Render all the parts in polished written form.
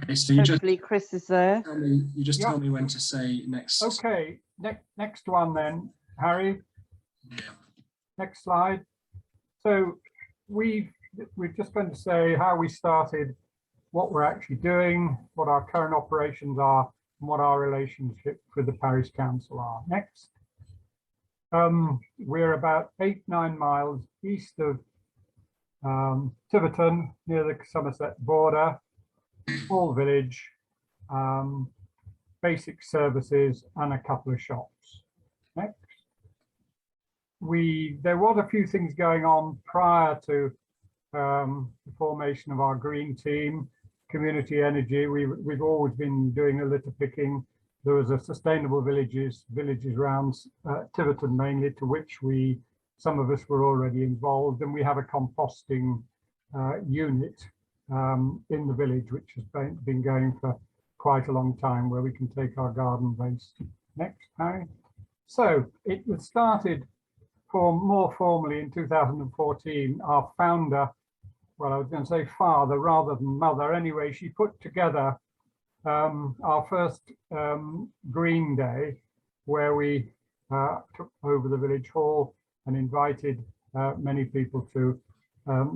Okay, so you Hopefully Chris is there. tell me when to say next. Okay, next one then, Harry. Yeah. Next slide. So we're just going to say how we started, what we're actually doing, what our current operations are, and what our relationship with the parish council are. Next. We're about 8-9 miles east of Tiverton, near the Somerset border. Small village, basic services, and a couple of shops. Next. There was a few things going on prior to the formation of our green team, community energy. We've always been doing a litter picking. There was a sustainable villages around Tiverton mainly, to which some of us were already involved, and we have a composting unit in the village, which has been going for quite a long time, where we can take our garden waste. Next, Harry. So it was started more formally in 2014. Our founder, well, I was going to say father rather than mother. Anyway, she put together our first Green Day, where we took over the village hall and invited many people to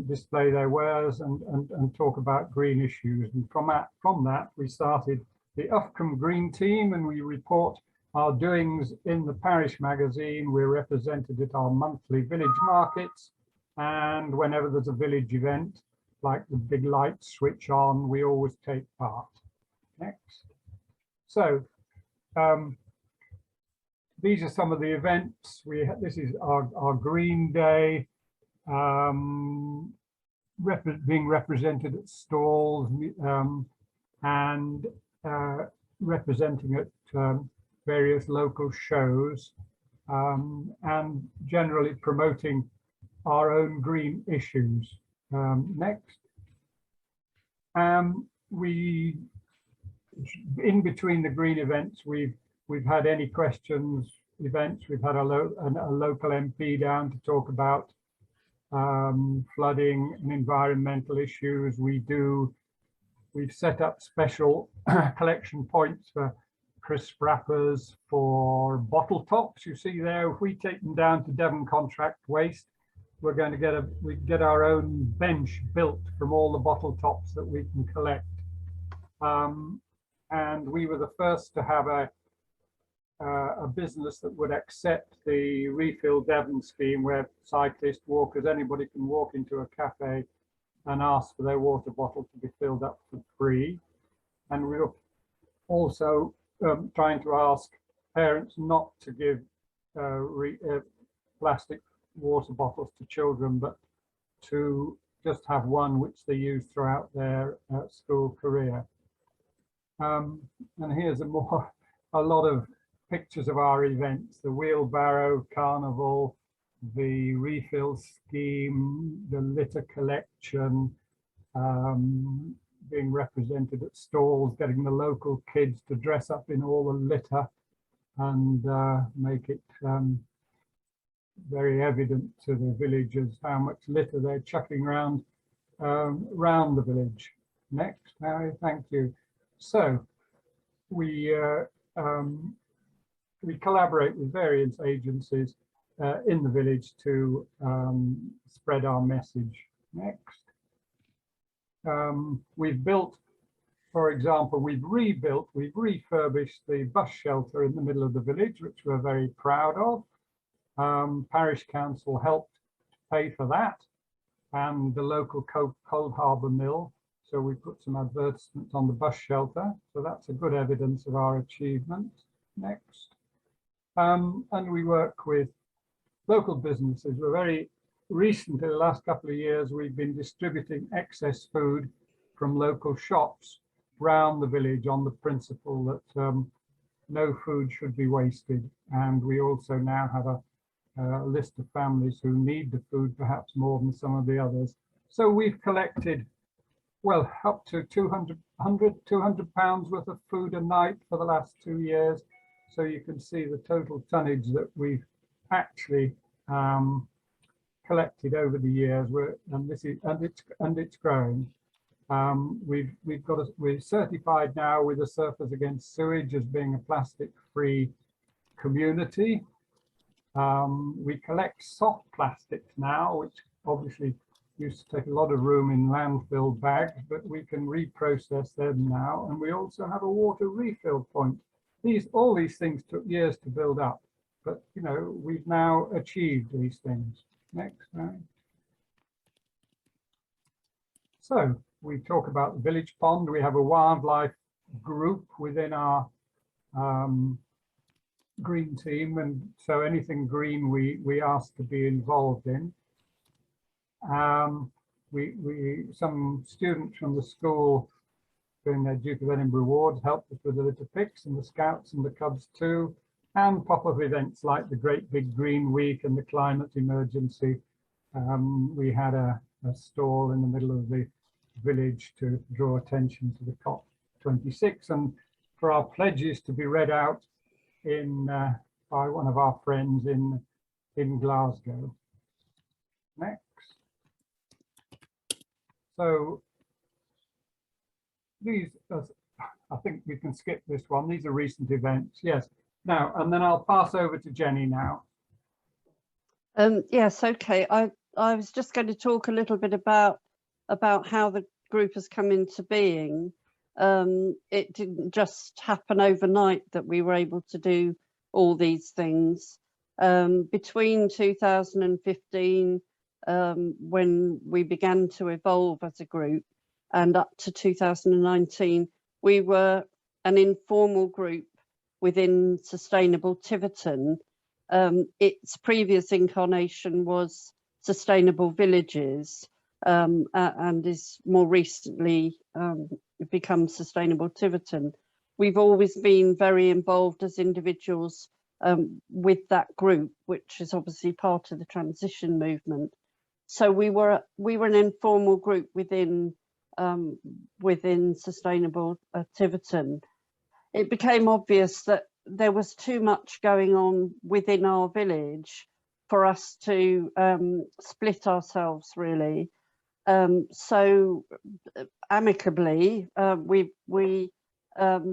display their wares and talk about green issues. And from that, we started the Uffculme Green Team, and we report our doings in the parish magazine. We're represented at our monthly village markets, and whenever there's a village event, like the big lights switch on, we always take part. Next. So these are some of the events. This is our Green Day, being represented at stalls, and representing at various local shows, and generally promoting our own green issues. Next. In between the green events, we've had any questions events. We've had a local MP down to talk about flooding and environmental issues. We've set up special collection points for crisp wrappers, for bottle tops. You see there, if we take them down to Devon Contract Waste, we're going to get our own bench built from all the bottle tops that we can collect. And we were the first to have a business that would accept the Refill Devon scheme, where cyclists, walkers, anybody can walk into a cafe and ask for their water bottle to be filled up for free. And we were also trying to ask parents not to give plastic water bottles to children, but to just have one which they use throughout their school career. And here's a lot of pictures of our events: the wheelbarrow carnival, the refill scheme, the litter collection, being represented at stalls, getting the local kids to dress up in all the litter and make it very evident to the villagers how much litter they're chucking around the village. Next, Harry, thank you. So we collaborate with various agencies in the village to spread our message. Next. We've built, for example, we've refurbished the bus shelter in the middle of the village, which we're very proud of. Parish Council helped pay for that, and the local Cold Harbour Mill. So we put some advertisements on the bus shelter. So that's a good evidence of our achievement. Next. And we work with local businesses. We're very recent, in the last couple of years, we've been distributing excess food from local shops around the village on the principle that no food should be wasted. And we also now have a list of families who need the food perhaps more than some of the others. So we've collected, well, up to 200 pounds worth of food a night for the last 2 years. So you can see the total tonnage that we've actually collected over the years, and it's growing. We're certified now with the Surfers Against Sewage as being a plastic-free community. We collect soft plastics now, which obviously used to take a lot of room in landfill bags, but we can reprocess them now. And we also have a water refill point. All these things took years to build up, but you know, we've now achieved these things. Next slide. So we talk about the village pond. We have a wildlife group within our green team, and so anything green we ask to be involved in. Some students from the school during their Duke of Edinburgh Awards helped us with the litter picks, and the Scouts and the Cubs too, and pop-up events like the Great Big Green Week and the climate emergency. We had a stall in the middle of the village to draw attention to the COP26, and for our pledges to be read out by one of our friends in Glasgow. Next. So these, I think we can skip this one. These are recent events. Yes. Now, and then I'll pass over to Jenny now. Yes. Okay. I was just going to talk a little bit about how the group has come into being. It didn't just happen overnight that we were able to do all these things. Between 2015, when we began to evolve as a group, and up to 2019, we were an informal group within Sustainable Tiverton. Its previous incarnation was Sustainable Villages, and is more recently become Sustainable Tiverton. We've always been very involved as individuals with that group, which is obviously part of the transition movement. So we were an informal group within Sustainable Tiverton. It became obvious that there was too much going on within our village for us to split ourselves, really. So amicably, we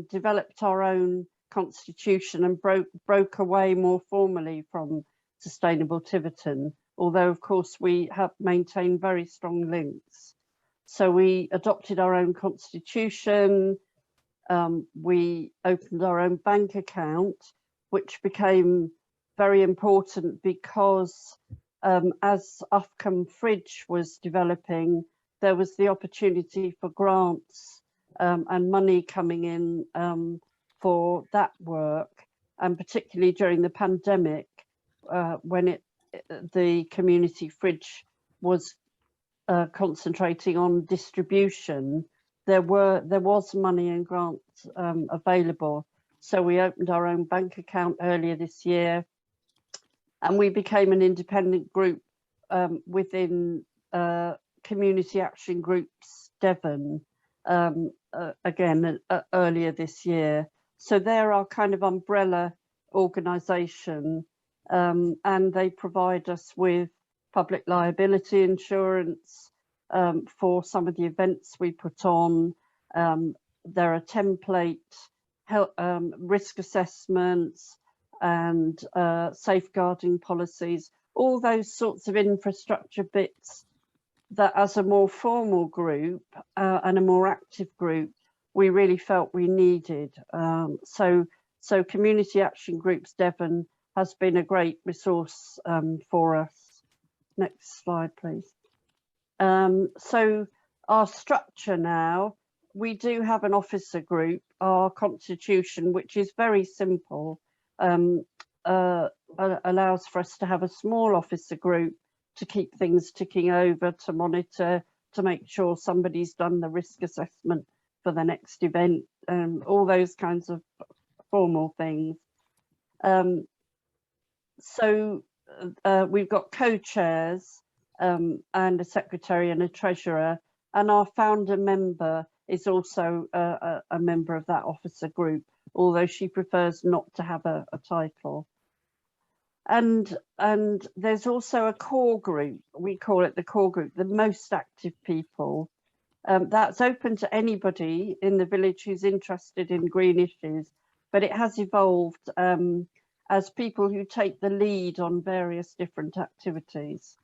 developed our own constitution and broke away more formally from Sustainable Tiverton, although of course we have maintained very strong links. So we adopted our own constitution, we opened our own bank account, which became very important because as Uffculme Fridge was developing, there was the opportunity for grants and money coming in for that work, and particularly during the pandemic, when the community fridge was concentrating on distribution, there was money and grants available. So we opened our own bank account earlier this year, and we became an independent group within Community Action Groups Devon again earlier this year. So they're our kind of umbrella organisation, and they provide us with public liability insurance for some of the events we put on. There are template risk assessments and safeguarding policies, all those sorts of infrastructure bits that as a more formal group and a more active group, we really felt we needed. So Community Action Groups Devon has been a great resource for us. Next slide, please. So our structure now, we do have an officer group. Our constitution, which is very simple, allows for us to have a small officer group to keep things ticking over, to monitor, to make sure somebody's done the risk assessment for the next event, all those kinds of formal things. So we've got co-chairs and a secretary and a treasurer, and our founder member is also a member of that officer group, although she prefers not to have a title. And there's also a core group. We call it the core group, the most active people. That's open to anybody in the village who's interested in green issues, but it has evolved as people who take the lead on various different activities.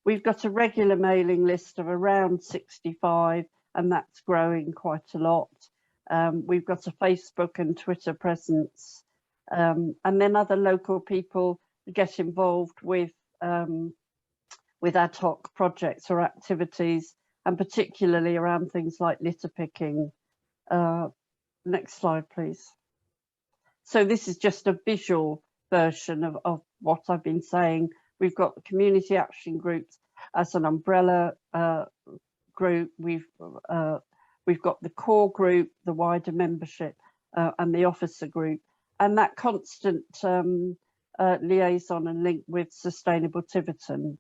We've got a regular mailing list of around 65, and that's growing quite a lot. We've got a Facebook and Twitter presence, and then other local people get involved with ad hoc projects or activities, and particularly around things like litter picking. Next slide, please. So this is just a visual version of what I've been saying. We've got the community action groups as an umbrella group. We've got the core group, the wider membership, and the officer group, and that constant liaison and link with Sustainable Tiverton.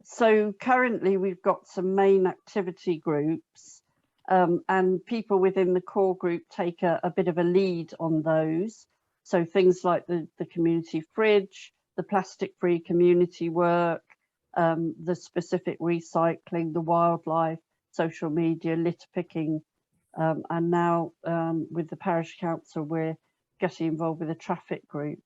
So currently we've got some main activity groups, and people within the core group take a bit of a lead on those. So things like the community fridge, the plastic-free community work, the specific recycling, the wildlife, social media, litter picking, and now with the parish council we're getting involved with a traffic group.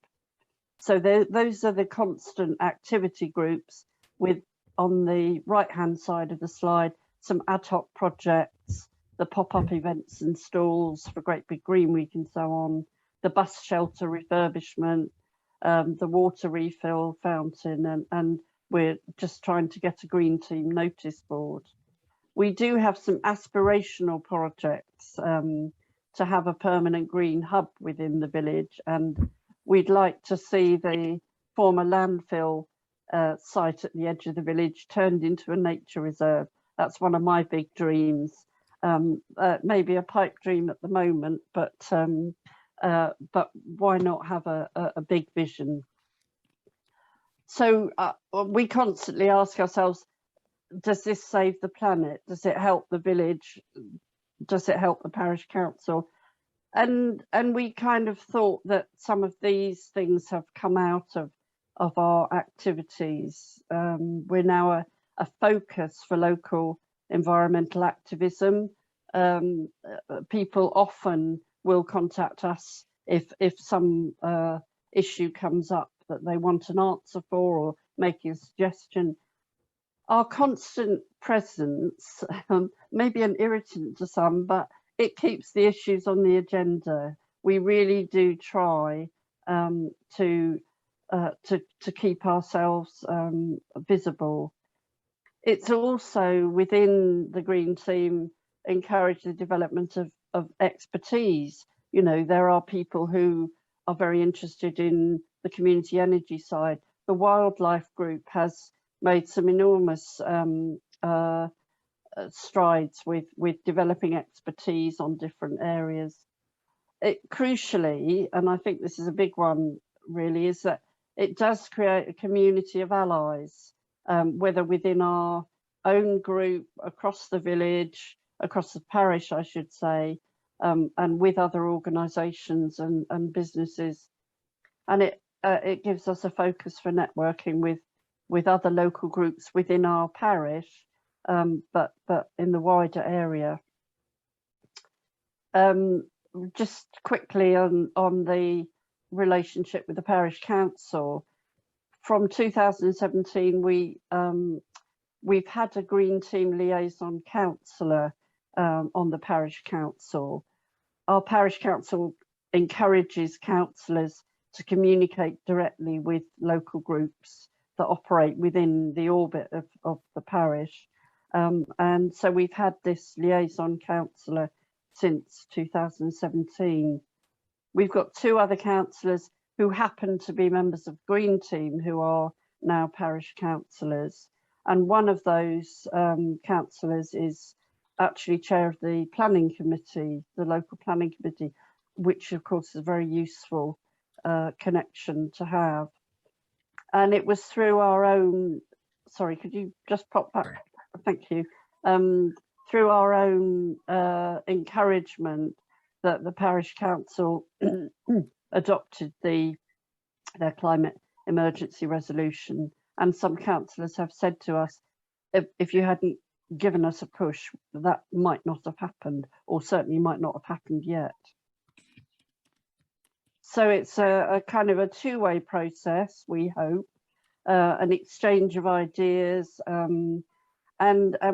So those are the constant activity groups, with on the right hand side of the slide some ad hoc projects, the pop-up events and stalls for Great Big Green Week and so on, the bus shelter refurbishment, the water refill fountain, and we're just trying to get a green team notice board. We do have some aspirational projects to have a permanent green hub within the village, and we'd like to see the former landfill site at the edge of the village turned into a nature reserve. That's one of my big dreams. Maybe a pipe dream at the moment, but why not have a big vision? So we constantly ask ourselves, does this save the planet? Does it help the village? Does it help the parish council? And we kind of thought that some of these things have come out of our activities. We're now a focus for local environmental activism. People often will contact us if some issue comes up that they want an answer for or making a suggestion. Our constant presence may be an irritant to some, but it keeps the issues on the agenda. We really do try to keep ourselves visible. It's also within the Green Team encourage the development of expertise. You know, there are people who are very interested in the community energy side. The wildlife group has made some enormous strides with developing expertise on different areas. Crucially, and I think this is a big one really, is that it does create a community of allies, whether within our own group, across the village, across the parish, I should say, and with other organisations and businesses. And it gives us a focus for networking with other local groups within our parish, but in the wider area. Just quickly on the relationship with the parish council, from 2017 we've had a Green Team liaison councillor on the parish council. Our parish council encourages councillors to communicate directly with local groups that operate within the orbit of the parish, and so we've had this liaison councillor since 2017. We've got two other councillors who happen to be members of Green Team who are now parish councillors, and one of those councillors is actually chair of the planning committee, the local planning committee, which of course is a very useful connection to have. And it was through our own, sorry, could you just pop back? Thank you. Through our own encouragement that the parish council adopted their climate emergency resolution. And some councillors have said to us, if you hadn't given us a push, that might not have happened, or certainly might not have happened yet. So it's a kind of a two-way process, we hope, an exchange of ideas, and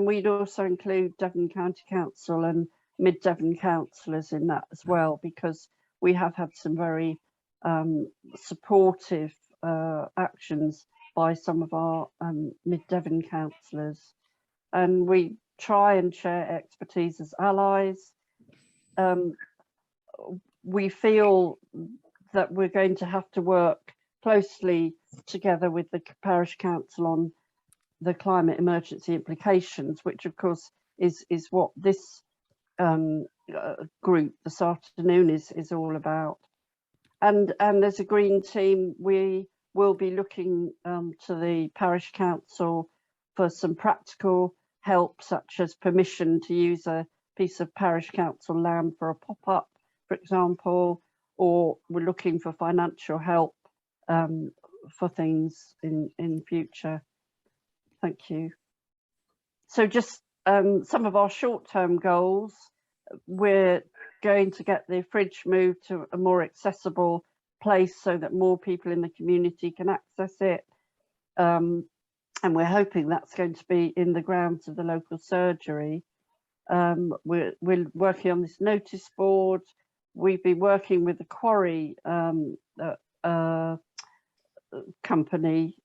we'd also include Devon County Council and Mid Devon councillors in that as well, because we have had some very supportive actions by some of our Mid Devon councillors, and we try and share expertise as allies. We feel that we're going to have to work closely together with the parish council on the climate emergency implications, which of course is what this group this afternoon is all about. And as a green team, we will be looking to the parish council for some practical help, such as permission to use a piece of parish council land for a pop-up, for example, or we're looking for financial help for things in future. Thank you. So just some of our short-term goals: we're going to get the fridge moved to a more accessible place so that more people in the community can access it. And we're hoping that's going to be in the grounds of the local surgery. We're working on this notice board. We've been working with the quarry company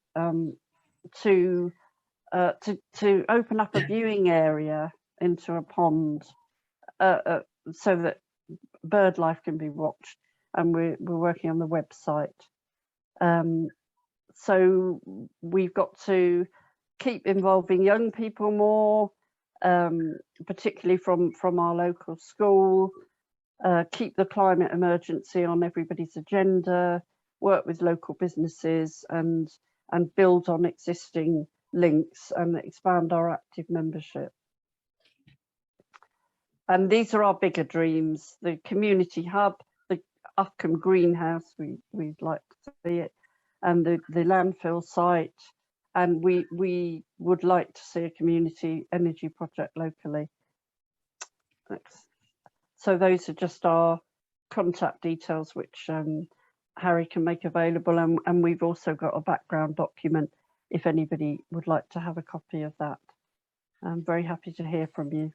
to open up a viewing area into a pond so that bird life can be watched, and we're working on the website. So we've got to keep involving young people more, particularly from our local school, keep the climate emergency on everybody's agenda, work with local businesses, and build on existing links and expand our active membership. And these are our bigger dreams: the community hub, the Uffculme greenhouse, we'd like to see it, and the landfill site, and we would like to see a community energy project locally. Thanks. So those are just our contact details, which Harry can make available, and we've also got a background document if anybody would like to have a copy of that. I'm very happy to hear from you.